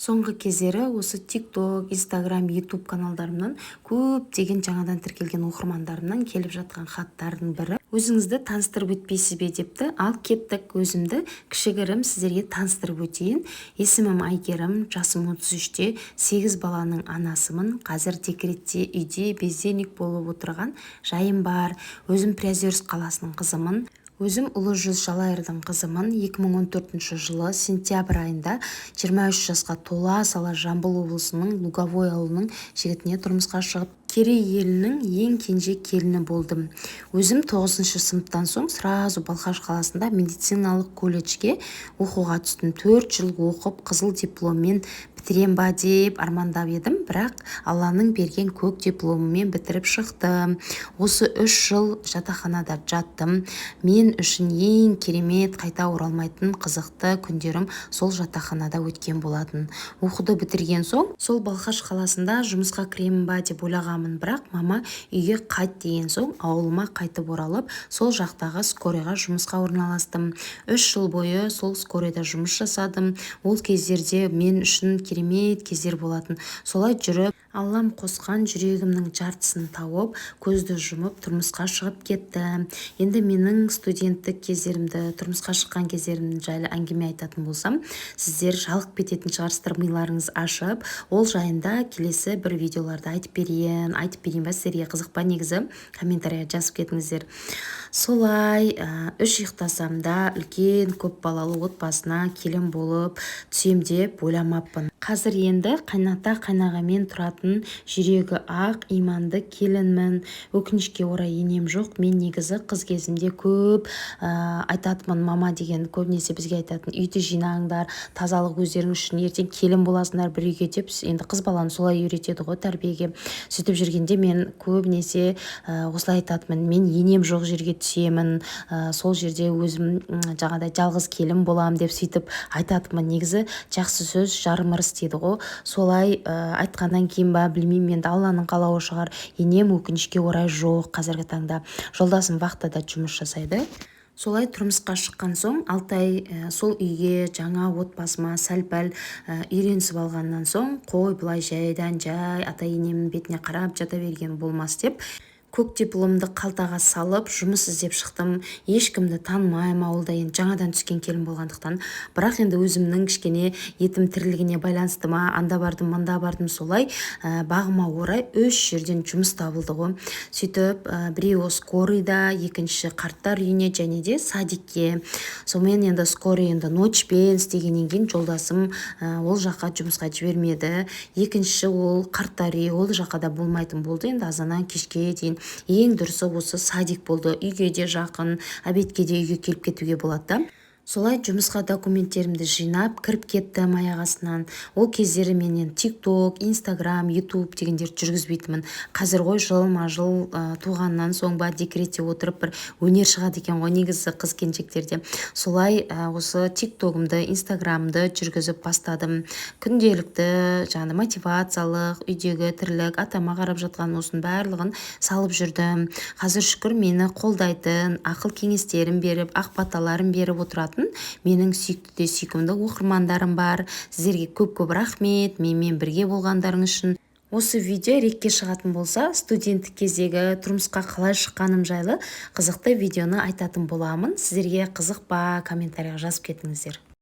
Соңғы кездері осы TikTok, Instagram, YouTube каналдарымнан көптеген жаңадан тіркелген оқырмандарымнан келіп жатқан хаттардың бірі: өзіңізді таныстырып өтпейсіз бе депті. Ал кеттік, өзімді кішігірім сіздерге таныстырып өтейін. Есімім Айгерім, жасым 33-те, 8 баланың анасымын. Қазір декретте, үйде безденник болып отырған жайым бар. Өзім Приозерск қаласының қызымын. Өзім ұлы жүз Жалайырдың қызымын. 2014 жылы сентябрь айында 23 жасқа тола сала Жамбыл облысының Луговой ауылының жігітіне тұрмысқа шығып, Керей елінің ең кенже келіні болдым. Өзім 9-шы сыныптан соң сразу Балқаш қаласында медициналық колледжге оқуға түстім. 4 жыл оқып, қызыл дипломмен бітірем ба деп армандап едім, бірақ Алланың берген көк дипломымен бітіріп шықтым. Осы 3 жыл жатақханада жаттым. Мен үшін ең керемет, қайта оралмайтын қызықты күндерім сол жатақханада өткен болатын. Оқуды бітірген соң сол Балқаш қаласында жұмысқа кіремін ба деп ойлағанмын, бірақ мама үйге қайт деген соң ауылыма қайтып оралып, сол жақтағы скорыйға жұмысқа орналастым. 3 жыл бойы сол скорыйда жұмыс жасадым. Ол кездерде мен үшін керемет кездер болатын. Солай жүріп, Аллам қосқан жүрегімнің жартысын тауып, көзді жұмып тұрмысқа шығып кетті. Енді менің студенттік кездерімді, тұрмысқа шыққан кездерім жайлы әңгіме айтатын болсам, сіздер жалық кететін шығарсыздар, миларыңыз ашып, ол жайында келесі бір видеоларда айтып берейін ба, сіздерге қызық па? Негізі комментария жазып кетіңіздер. Солай 3 ұйықтасам да үлкен көп балалы отбасына келін болып түсем деп ойламаппын. Қазір енді қайната қайнағамен тұратын жүрегі ақ, иманды келінмін. Өкінішке орай енем жоқ. Мен негізі қыз кезімде көп айтатынмын, мама деген көбінесе бізге айтатын: үйді жинаңдар, тазалық өздерің үшін, ертең келін боласыңдар бір үйге деп. Енді қыз баланы солай үйретеді ғой, тәрбиеге. Сөйтіп жүргенде мен көбінесе осылай айтатынмын: мен енем жоқ жерге түсемін, сол жерде өзім жаңағыдай жалғыз келін болам деп сөйтіп айтатынмын. Негізі жақсы сөз жарым ырыс дейді ғой. Солай айтқаннан кейін ба білмеймін, енді Алланың қалауы шығар. Енем өкінішке орай жоқ қазіргі таңда. Жолдасым вахтада жұмыс жасайды. Солай тұрмысқа шыққан соң 6 ай сол үйге, жаңа отбасыма сәл-пәл үйренісіп алғаннан соң, қой былай жайдан жай ата-енемнің бетіне қарап жата берген болмас деп, көк дипломды қалтаға салып жұмыс іздеп шықтым. Ешкімді танымаймын, ауылда енді жаңадан түскен келін болғандықтан. Бірақ енді өзімнің кішкене етім тірлігіне байланысты ма, анда бардым, мында бардым, солай бағыма орай 3 жерден жұмыс табылды ғой. Сөйтіп біреуі скорыйда, екінші қарттар үйіне, және де садикке. Сонымен енді скорый енді ночпен істегеннен кейін жолдасым ол жаққа жұмысқа жібермеді. Екінші ол қарттар үйі, ол жаққа да болмайтын болды. Енді азаннан кешке дейін ең дұрысы осы садик болды. Үйге де жақын, обедке де үйге келіп кетуге болады да. Солай жұмысқа документтерімді жинап кіріп кеттім аяқ астынан. Ол кездері менен TikTok, Instagram, YouTube дегендер жүргізбейтінмін. Қазір ғой жылма-жыл туғаннан соң ба декретте отырып бір өнер шығады екен ғой, негізі қыз келіншектерде. Солай осы TikTok'ымды, Instagram'ды жүргізіп бастадым. Күнделікті жаңа мотивациялық, үйдегі тірлік, атама қарап жатқан осының барлығын салып жүрдім. Қазір шүкір мені қолдайтын, ақыл кеңестерін беріп, ақбаталарын беріп отыратын менің сүйікті де сүйкімді оқырмандарым бар. Сіздерге көп-көп рахмет, менімен бірге болғандарың үшін. Осы видео рекке шығатын болса, студенттік кездегі тұрмысқа қалай шыққаным жайлы қызықты видеоны айтатын боламын. Сіздерге қызық па? Комментарияға жазып кетіңіздер.